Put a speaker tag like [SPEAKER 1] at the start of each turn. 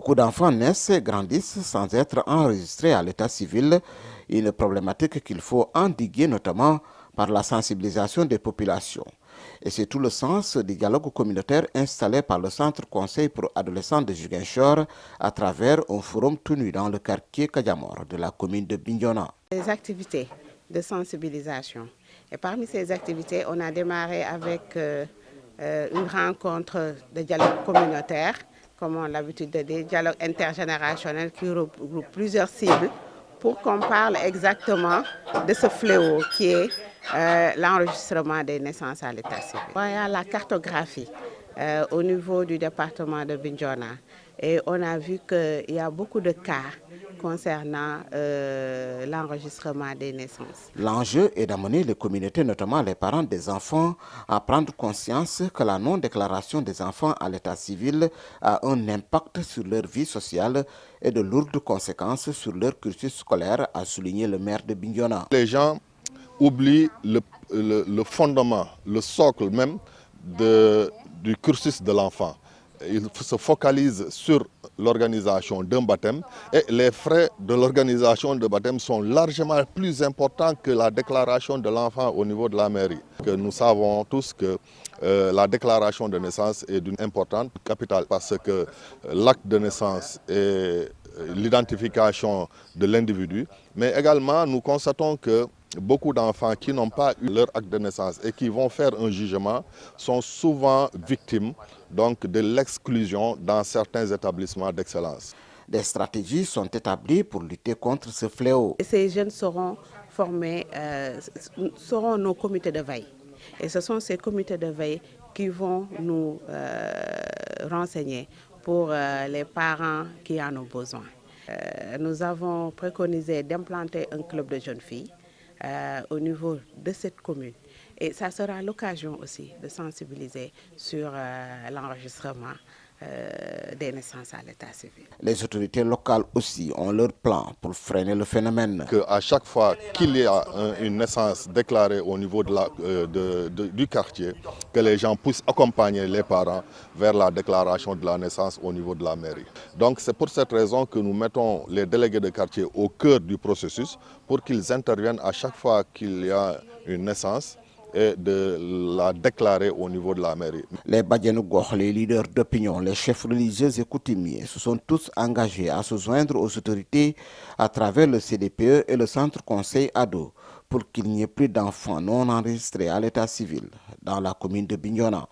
[SPEAKER 1] Beaucoup d'enfants naissent et grandissent sans être enregistrés à l'état civil, une problématique qu'il faut endiguer notamment par la sensibilisation des populations. Et c'est tout le sens du dialogue communautaire installé par le Centre Conseil pour adolescents de Ziguinchor à travers un forum tenu dans le quartier Kadiamor de la commune de Bignona.
[SPEAKER 2] Des activités de sensibilisation. Et parmi ces activités, on a démarré avec une rencontre de dialogue communautaire, comme on a l'habitude de dire, dialogue intergénérationnel qui regroupe plusieurs cibles pour qu'on parle exactement de ce fléau qui est l'enregistrement des naissances à l'état civil. Il y a la cartographie au niveau du département de Bignona et on a vu qu'il y a beaucoup de cas concernant l'enregistrement des naissances.
[SPEAKER 1] L'enjeu est d'amener les communautés, notamment les parents des enfants, à prendre conscience que la non-déclaration des enfants à l'état civil a un impact sur leur vie sociale et de lourdes conséquences sur leur cursus scolaire, a souligné le maire de Bignona.
[SPEAKER 3] Les gens oublient le fondement, le socle même du cursus de l'enfant. Ils se focalisent sur l'organisation d'un baptême et les frais de l'organisation de baptême sont largement plus importants que la déclaration de l'enfant au niveau de la mairie. Nous savons tous que la déclaration de naissance est d'une importance capitale parce que l'acte de naissance est l'identification de l'individu, mais également nous constatons que beaucoup d'enfants qui n'ont pas eu leur acte de naissance et qui vont faire un jugement sont souvent victimes donc, de l'exclusion dans certains établissements d'excellence.
[SPEAKER 1] Des stratégies sont établies pour lutter contre ce fléau.
[SPEAKER 2] Ces jeunes seront formés, seront nos comités de veille. Et ce sont ces comités de veille qui vont nous renseigner pour les parents qui en ont besoin. Nous avons préconisé d'implanter un club de jeunes filles au niveau de cette commune. Et ça sera l'occasion aussi de sensibiliser sur l'enregistrement des naissances à l'état civil.
[SPEAKER 1] Les autorités locales aussi ont leur plan pour freiner le phénomène.
[SPEAKER 3] À chaque fois qu'il y a une naissance déclarée au niveau du quartier, que les gens puissent accompagner les parents vers la déclaration de la naissance au niveau de la mairie. Donc c'est pour cette raison que nous mettons les délégués de quartier au cœur du processus pour qu'ils interviennent à chaque fois qu'il y a une naissance et de la déclarer au niveau de la mairie.
[SPEAKER 1] Les Badianougor, les leaders d'opinion, les chefs religieux et coutumiers se sont tous engagés à se joindre aux autorités à travers le CDPE et le Centre Conseil Ado pour qu'il n'y ait plus d'enfants non enregistrés à l'état civil dans la commune de Bignona.